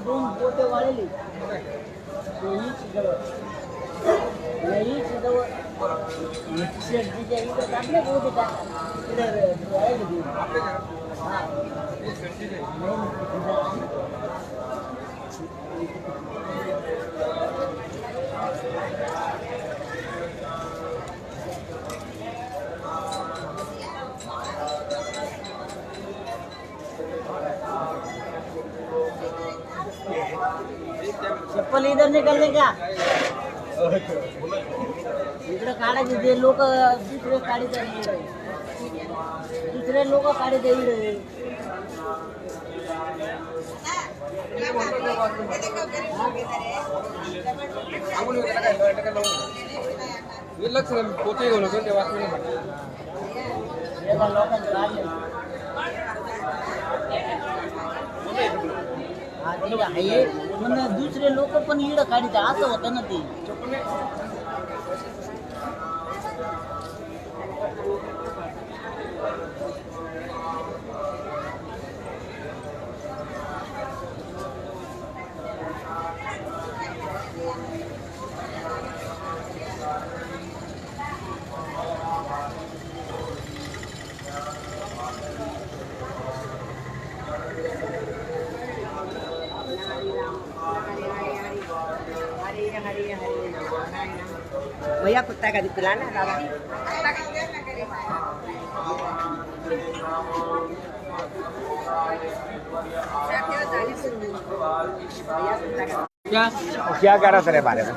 दोन पोते वाळली चप्पल इधर निकलने का इकडे काढायचे ते लोक दुसरे काढीत दुसरे लोक काढीत लक्ष पोते घेऊन ते वाचले आहे पण दुसरे लोक पण इड काढीत असं होतं ना ते भैया कुत्ता का पिलाना दादा क्या कह रहा तेरे बारे में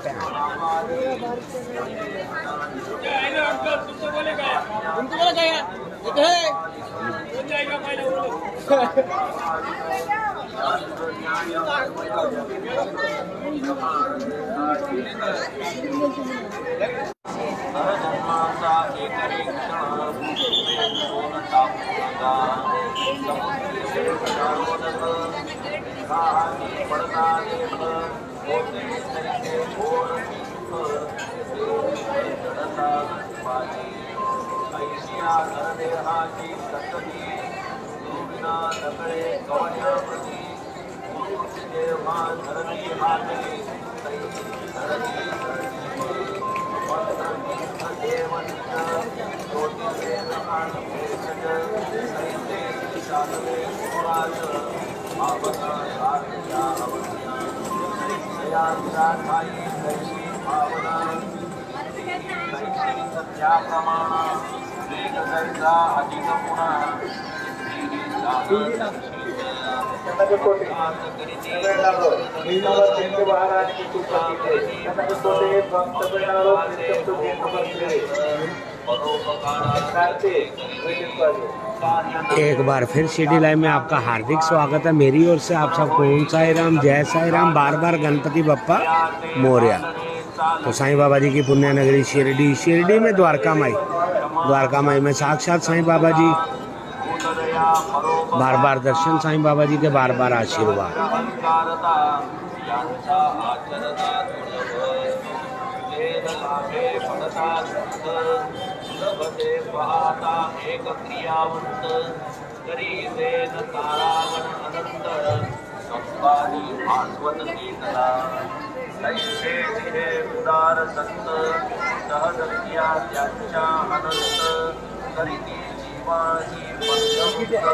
एक बार फिर सिटी लाइव में आपका हार्दिक स्वागत है मेरी ओर से। आप सबको ओम साई राम, जय साई राम, बार बार गणपति बप्पा मोरया। तो साईं बाबा जी की पुण्य नगरी शिरडी, शिरडी में द्वारका माई में साक्षात साईं बाबा जी। बार बार दर्शन साईं बाबा जी के, बार बार आशीर्वाद। एक क्रियावंत करीवेन तारागण अनंत संवादी भास्वत कीर्तना तैसे तिहे उदार संत सहजक्रिया त्यांच्या अनंत करीती जीवाची पंचमुक्त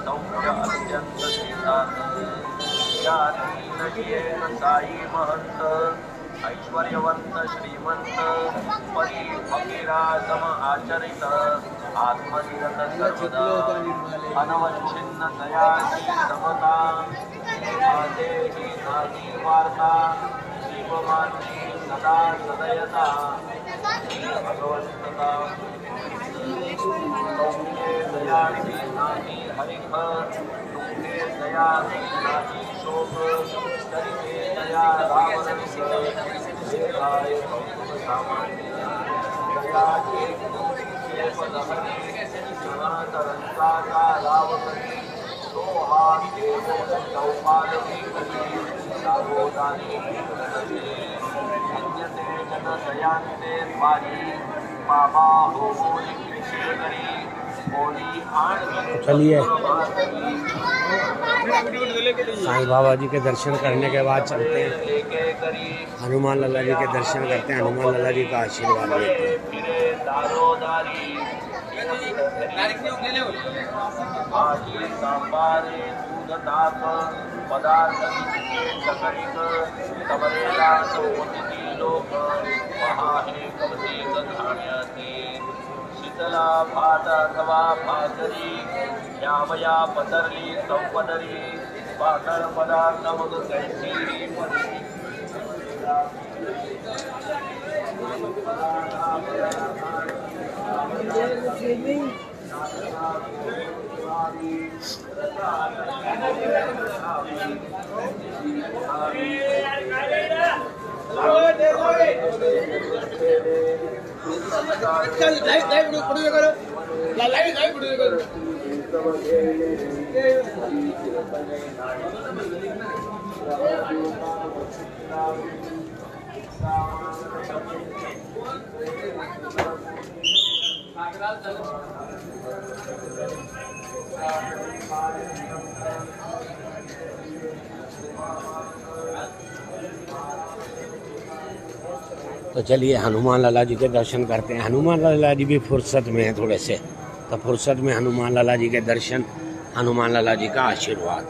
सौम्य अत्यंत शेतात या तीन येन साई महंत ऐश्वर्यवंत श्रीमंत परी फकीरा सम आचरित आत्मनिरत सर्वदा अनवच्छिन्न दयाची समता देही नागी वार्ता शिवमानी सदा सदयता भगवंतता सौम्ये दयाळी नागी हरिख दुःखे दया नागी शोक चरिते दया रावण देहाय सामान्य दया पदहरी सनातरंता रावकरी सोहा देवो चौपालकी करी दावोदानी यज्ञते जन दयांते द्वारी बाबा हो बोली कृष्ण करी बोली चलिए साईं बाबा जी के दर्शन करने के बाद चलते हैं हनुमान लाला जी के दर्शन करते हैं, हनुमान लाला जी का आशीर्वाद लेते हैं। शीतला भात अथवा भाकरी श्यामया पदरली संपदरी पातळ पदार्थ मग कैसी तो चलिए हनुमान लाला जी के दर्शन करते हैं। हनुमान लाला जी भी फुर्सत में हैं थोड़े से, तो फुर्सत में हनुमान लाला जी के दर्शन, हनुमान लाला जी का आशीर्वाद।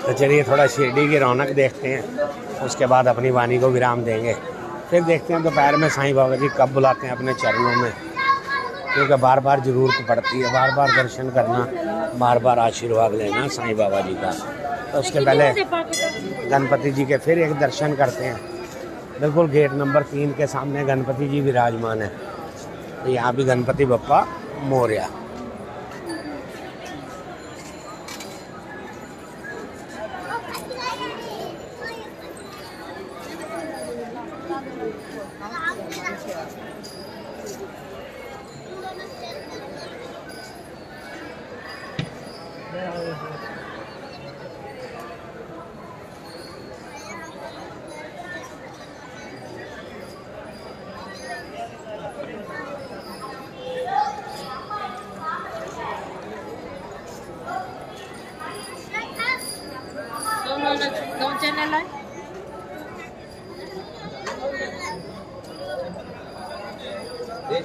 तो चलिए थोड़ा शिरडी की रौनक देखते हैं, उसके बाद अपनी वाणी को विराम देंगे। फिर देखते हैं दोपहर में साईं बाबा जी कब बुलाते हैं अपने चरणों में, क्योंकि बार बार ज़रूरत पड़ती है, बार बार दर्शन करना, बार बार आशीर्वाद लेना साईं बाबा जी का। तो उसके पहले गणपति जी के फिर एक दर्शन करते हैं। बिल्कुल गेट नंबर 3 के सामने गणपति जी विराजमान है, तो यहाँ भी गणपति बप्पा मोरया।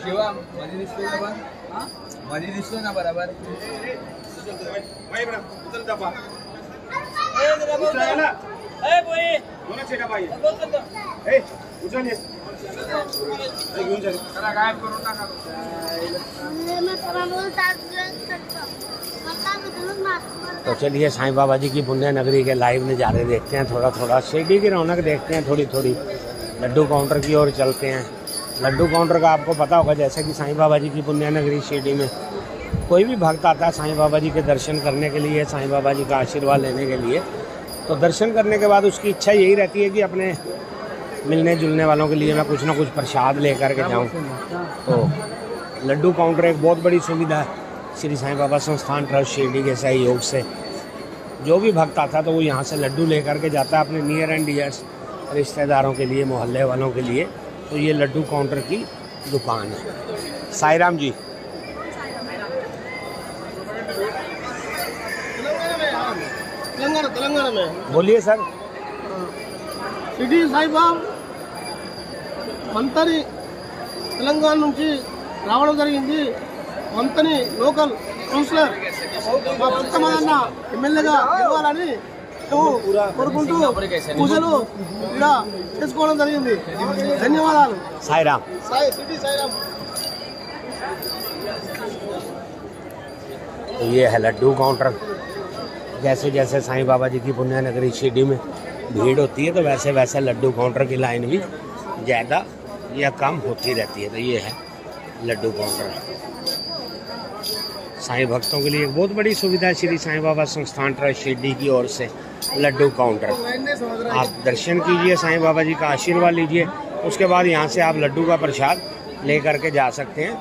शिवा मध्ये दिसतोय ना पण मध्ये दिसतोय ना बरोबर तो चलिए साईं बाबा जी की पुण्य नगरी के लाइव नज़ारे देखते हैं, थोड़ा थोड़ा शिरडी की रौनक देखते हैं, थोड़ी थोड़ी लड्डू काउंटर की ओर चलते हैं। लड्डू काउंटर का आपको पता होगा, जैसे कि साईं बाबा जी की पुण्य नगरी शिरडी में कोई भी भक्त आता है साईं बाबा जी के दर्शन करने के लिए, साईं बाबा जी का आशीर्वाद लेने के लिए, तो दर्शन करने के बाद उसकी इच्छा यही रहती है कि अपने मिलने जुलने वालों के लिए मैं कुछ ना कुछ प्रसाद लेकर के जाऊं। तो लड्डू काउंटर एक बहुत बड़ी सुविधा है श्री साईं बाबा संस्थान ट्रस्ट शिरडी के सहयोग से। जो भी भक्त आता है तो वो यहाँ से लड्डू लेकर के जाता है अपने नियर एंड डियर्स रिश्तेदारों के लिए, मोहल्ले वालों के लिए। तो ये लड्डू काउंटर की दुकान है। साईं राम जी। तेलंगाना में बोलिए सर। షిరిడి సాయిబాబా మంతని తెలంగాణ నుంచి రావడం జరిగింది. మంతని లోకల్ కౌన్సిలర్ మా పుట్టమన్న ఎమ్మెల్యేగా గెలవాలని కోరుకుంటూ పూజలు ఇలా చేసుకోవడం జరిగింది. ధన్యవాదాలు. साईं राम। షిరిడి సాయిరామ్. तो ये है लड्डू काउंटर। जैसे जैसे साईं बाबा जी की पुण्य नगरी शिरडी में भीड़ होती है तो वैसे वैसे लड्डू काउंटर की लाइन भी ज़्यादा या कम होती रहती है। तो ये है लड्डू काउंटर। साईं भक्तों के लिए एक बहुत बड़ी सुविधा है श्री साईं बाबा संस्थान ट्रस्ट शिरडी की ओर से लड्डू काउंटर। आप दर्शन कीजिए, साईं बाबा जी का आशीर्वाद लीजिए, उसके बाद यहाँ से आप लड्डू का प्रसाद ले करके जा सकते हैं।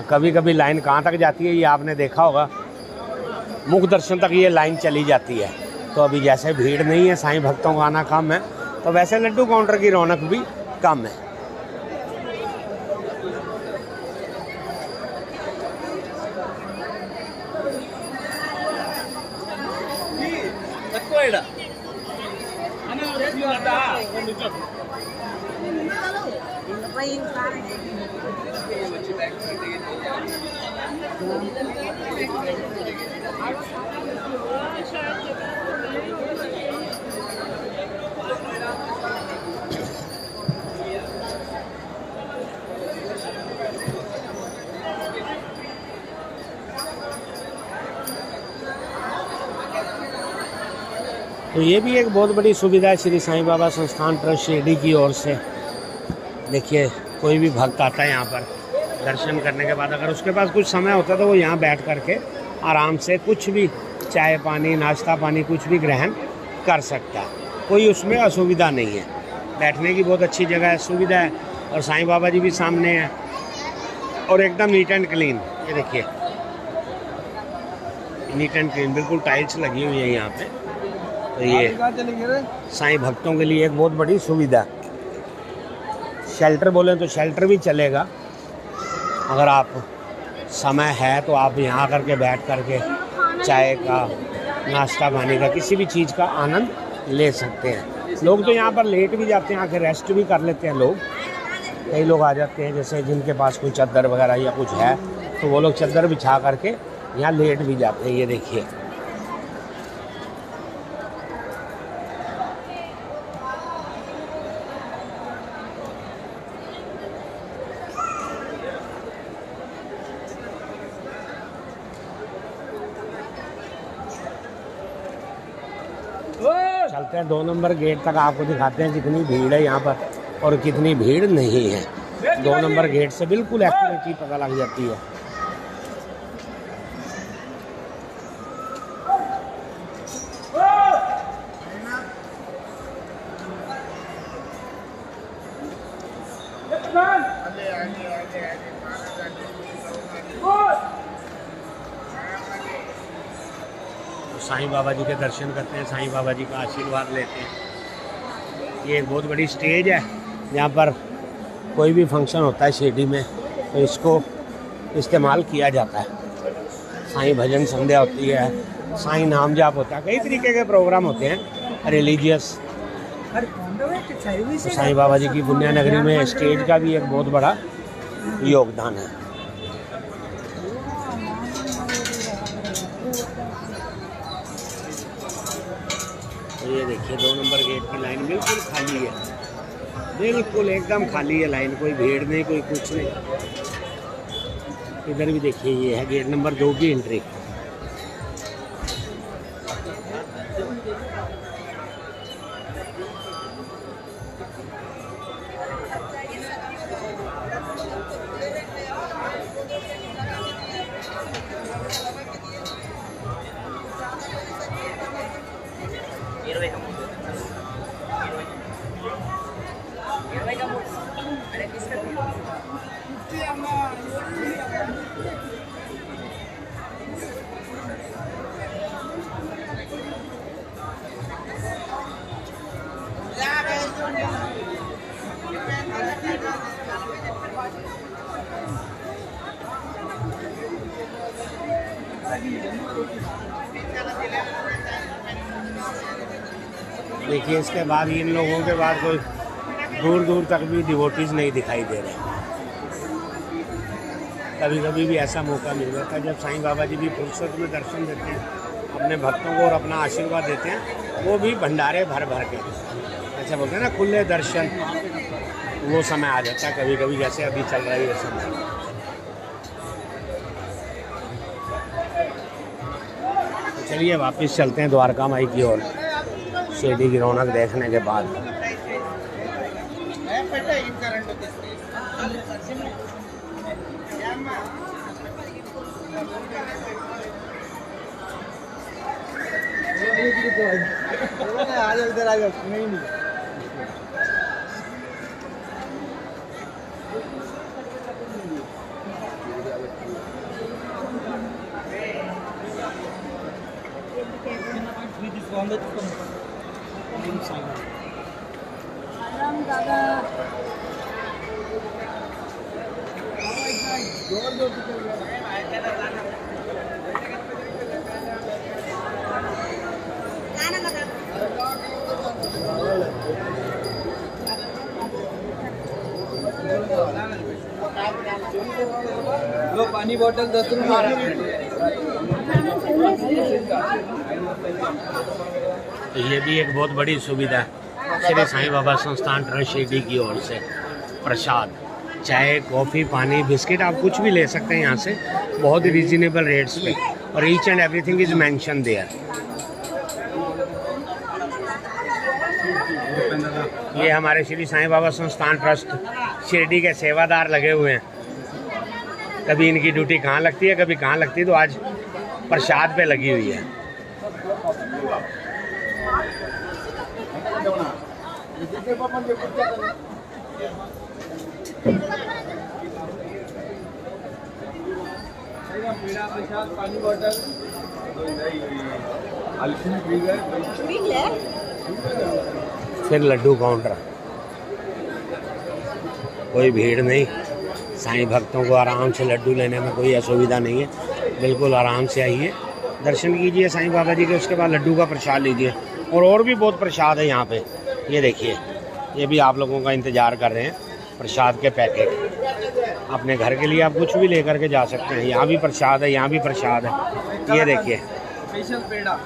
कभी कभी लाइन कहाँ तक जाती है ये आपने देखा होगा, मुख दर्शन तक ये लाइन चली जाती है। तो अभी जैसे भीड़ नहीं है, साईं भक्तों का आना कम है, तो वैसे लड्डू काउंटर की रौनक भी कम है। तो ये भी एक बहुत बड़ी सुविधा है श्री साईं बाबा संस्थान ट्रस्ट शिरडी की ओर से। देखिए कोई भी भक्त आता है यहाँ पर दर्शन करने के बाद, अगर उसके पास कुछ समय होता है तो वो यहाँ बैठ करके आराम से कुछ भी चाय पानी नाश्ता पानी कुछ भी ग्रहण कर सकता है। कोई उसमें असुविधा नहीं है, बैठने की बहुत अच्छी जगह है, सुविधा है। और साईं बाबा जी भी सामने हैं और एकदम नीट एंड क्लीन। ये देखिए नीट एंड क्लीन, बिल्कुल टाइल्स लगी हुई है यहाँ पे। तो ये साईं भक्तों के लिए एक बहुत बड़ी सुविधा। शेल्टर बोलें तो शेल्टर भी चलेगा, अगर आप समय है तो आप यहाँ करके बैठ करके चाय का नाश्ता पानी का किसी भी चीज़ का आनंद ले सकते हैं। लोग तो यहाँ पर लेट भी जाते हैं, आके रेस्ट भी कर लेते हैं लोग। कई लोग आ जाते हैं जैसे जिनके पास कोई चादर वगैरह या कुछ है तो वो लोग चादर बिछा करके यहाँ लेट भी जाते हैं। ये देखिए चलते हैं 2 नंबर गेट तक, आपको दिखाते हैं कितनी भीड़ है यहाँ पर और कितनी भीड़ नहीं है। 2 नंबर गेट से बिल्कुल एक्यूरेटली पता लग जाती है। साईं बाबा जी के दर्शन करते हैं, साईं बाबा जी का आशीर्वाद लेते हैं। ये एक बहुत बड़ी स्टेज है, यहाँ पर कोई भी फंक्शन होता है शिरडी में तो इसको इस्तेमाल किया जाता है। साईं भजन संध्या होती है, साईं नाम जाप होता है, कई तरीके के प्रोग्राम होते हैं रिलीजियस। तो साईं बाबा जी की पुण्य नगरी में स्टेज का भी एक बहुत बड़ा योगदान है। ये देखिए 2 नंबर गेट की लाइन बिल्कुल खाली है, बिल्कुल एकदम खाली है लाइन, कोई भीड़ नहीं कोई कुछ नहीं। इधर भी देखिए, ये है गेट नंबर 2 की एंट्री। देखिए इसके बाद इन लोगों के बाद कोई दूर दूर तक भी डिवोटीज नहीं दिखाई दे रहे। कभी कभी भी ऐसा मौका मिल जाता है जब साईं बाबा जी भी फुर्सत में दर्शन देते हैं अपने भक्तों को और अपना आशीर्वाद देते हैं, वो भी भंडारे भर भर के, ऐसा बोलते हैं ना खुले दर्शन, वो समय आ जाता है कभी कभी, जैसे अभी चल रहा है ये समय। तो चलिए वापस चलते हैं द्वारका माई की ओर, शिरडी की रौनक देखने के बाद। लो पानी बोतल 10 रुपये। ये भी एक बहुत बड़ी सुविधा श्री साईं बाबा संस्थान ट्रस्ट शिरडी की ओर से। प्रसाद, चाय, कॉफ़ी, पानी, बिस्किट, आप कुछ भी ले सकते हैं यहाँ से बहुत ही रीजनेबल रेट्स पे, और each and everything is mention there. ये हमारे श्री साईं बाबा संस्थान ट्रस्ट शिरडी के सेवादार लगे हुए हैं। कभी इनकी ड्यूटी कहाँ लगती है, कभी कहाँ लगती है, तो आज प्रसाद पे लगी हुई है। पानी बोतल फिर लड्डू काउंटर, कोई भीड़ नहीं, साईं भक्तों को आराम से लड्डू लेने में कोई असुविधा नहीं है, बिल्कुल आराम से आइए, दर्शन कीजिए साईं बाबा जी के, उसके बाद लड्डू का प्रसाद लीजिए। और भी बहुत प्रसाद है यहाँ पे, ये देखिए, ये भी आप लोगों का इंतज़ार कर रहे हैं प्रसाद के पैकेट। अपने घर के लिए आप कुछ भी लेकर के जा सकते हैं। यहाँ भी प्रसाद है, यहाँ भी प्रसाद है, ये देखिए, स्पेशल पेड़ा,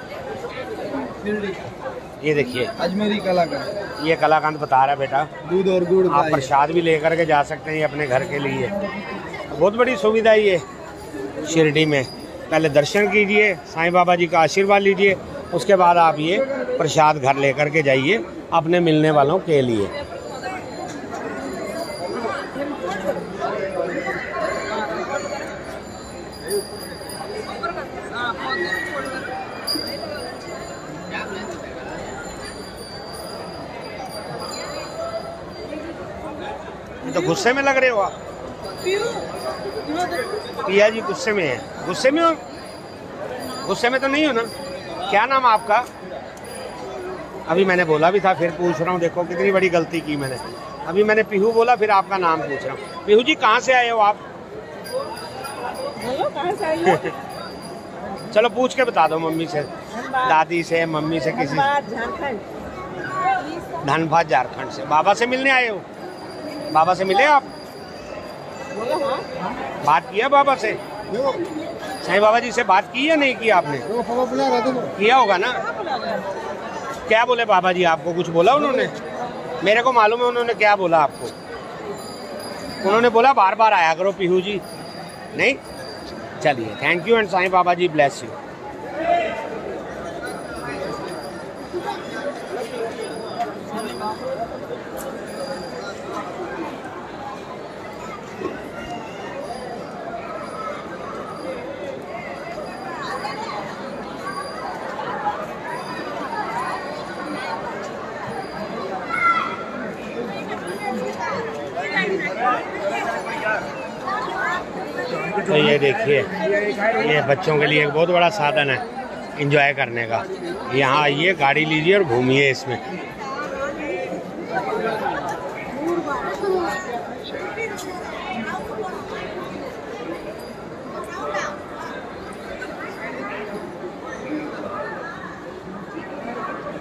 ये देखिए अजमेरी कलाकंद, ये कलाकंद बता रहा है बेटा, दूध और गुड़ आप प्रसाद भी लेकर के जा सकते हैं अपने घर के लिए। बहुत बड़ी सुविधा ये शिरडी में। पहले दर्शन कीजिए, साईं बाबा जी का आशीर्वाद लीजिए, उसके बाद आप ये प्रसाद घर लेकर के जाइए अपने मिलने वालों के लिए। तो गुस्से में लग रहे हो आप? पिया जी गुस्से में है? गुस्से में हो? गुस्से में तो नहीं हो ना? क्या नाम आपका? अभी मैंने बोला भी था, फिर पूछ रहा हूँ, देखो कितनी बड़ी गलती की मैंने। अभी मैंने पीहू बोला, फिर आपका नाम पूछ रहा हूँ। पीहू जी कहाँ से आए हो आप? कहाँ से आई हो? चलो पूछ के बता दो मम्मी से, दादी से, मम्मी से, किसी झारखंड। धनबाद झारखंड से। बाबा से मिलने आए हो? बाबा से मिले आप? बात किया बाबा से? साईं बाबा जी से बात की या नहीं की आपने? किया होगा ना? क्या बोले बाबा जी आपको? कुछ बोला उन्होंने? मेरे को मालूम है उन्होंने क्या बोला आपको। उन्होंने बोला बार बार आया करो पीहू जी, नहीं? चलिए, thank you and Sai Baba ji bless you. तो ये देखिए, ये बच्चों के लिए एक बहुत बड़ा साधन है एंजॉय करने का। यहाँ आइए, गाड़ी लीजिए और घूमिए इसमें।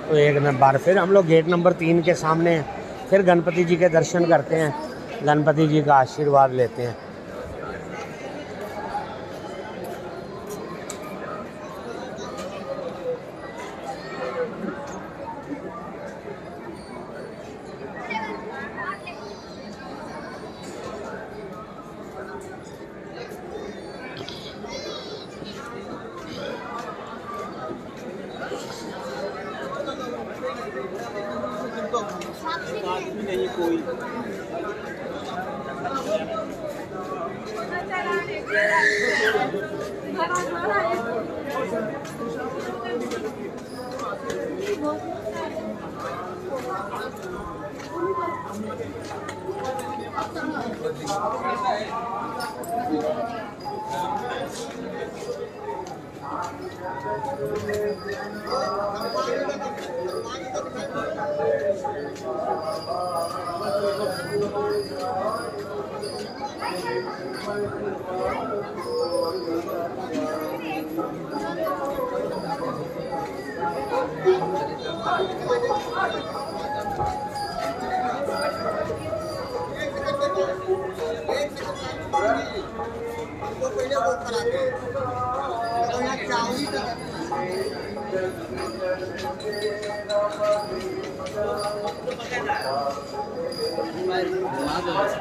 तो एक बार फिर हम लोग गेट नंबर 3 के सामने फिर गणपति जी के दर्शन करते हैं, गणपति जी का आशीर्वाद लेते हैं।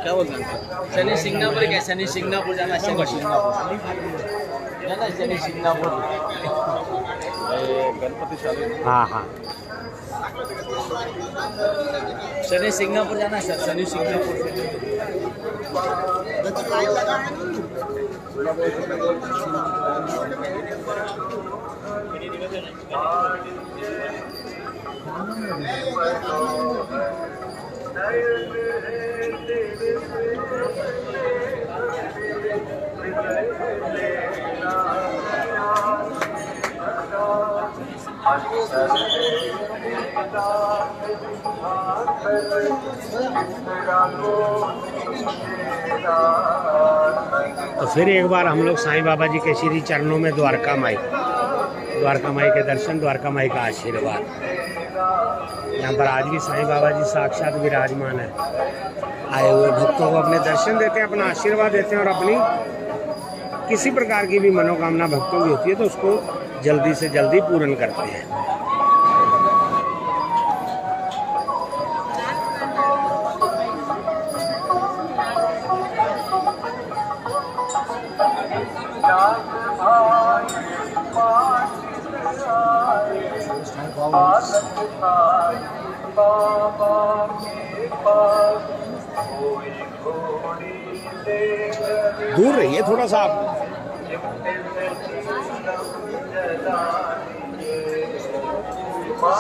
क्या बोलते हैं? शनि सिंगापुर क्या? शनि सिंगापुर जाना है। शनि सिंगापुर जाना है। शनि सिंगापुर गणपति। हाँ हाँ, शनि सिंगापुर जाना है सर। शनि सिंगापुर तो फिर एक बार हम लोग साईं बाबा जी के श्री चरणों में द्वारका माई के दर्शन, द्वारका माई का आशीर्वाद। यहाँ पर आज भी साईं बाबा जी साक्षात विराजमान है। आए हुए भक्तों को अपने दर्शन देते हैं, अपना आशीर्वाद देते हैं और अपनी किसी प्रकार की भी मनोकामना भक्तों की होती है तो उसको जल्दी से जल्दी पूर्ण करते हैं। दूर रहिए थोड़ा सा आप।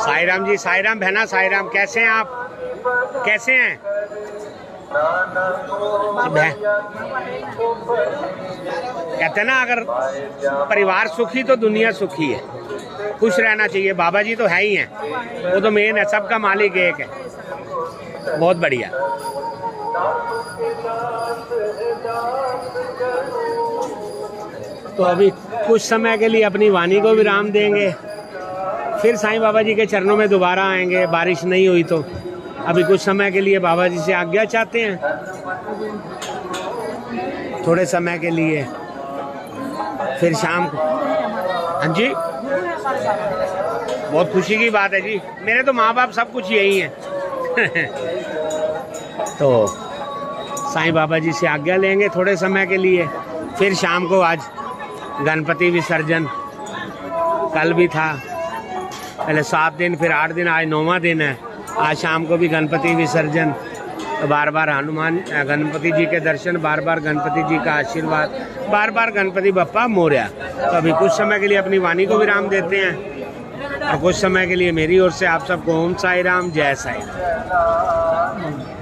साईं जी, साईं बहना, साईं कैसे हैं आप? कैसे हैं? कहते हैं ना, अगर परिवार सुखी तो दुनिया सुखी है। खुश रहना चाहिए। बाबा जी तो है ही हैं, वो तो मेन है, सबका मालिक एक है। बहुत बढ़िया। तो अभी कुछ समय के लिए अपनी वाणी को विराम देंगे, फिर साईं बाबा जी के चरणों में दोबारा आएंगे। बारिश नहीं हुई तो अभी कुछ समय के लिए बाबा जी से आज्ञा चाहते हैं, थोड़े समय के लिए, फिर शाम को। हाँ जी, बहुत खुशी की बात है जी। मेरे तो माँ बाप सब कुछ यही हैं। तो साईं बाबा जी से आज्ञा लेंगे थोड़े समय के लिए, फिर शाम को आज गणपति विसर्जन कल भी था, पहले 7 दिन फिर 8 दिन, आज 9वां दिन है। आज शाम को भी गणपति विसर्जन, तो बार बार हनुमान गणपति जी के दर्शन, बार बार गणपति जी का आशीर्वाद, बार बार गणपति बप्पा मोरया। तो अभी कुछ समय के लिए अपनी वाणी को विराम देते हैं और कुछ समय के लिए मेरी ओर से आप सबको ओम साई राम, जय साई राम।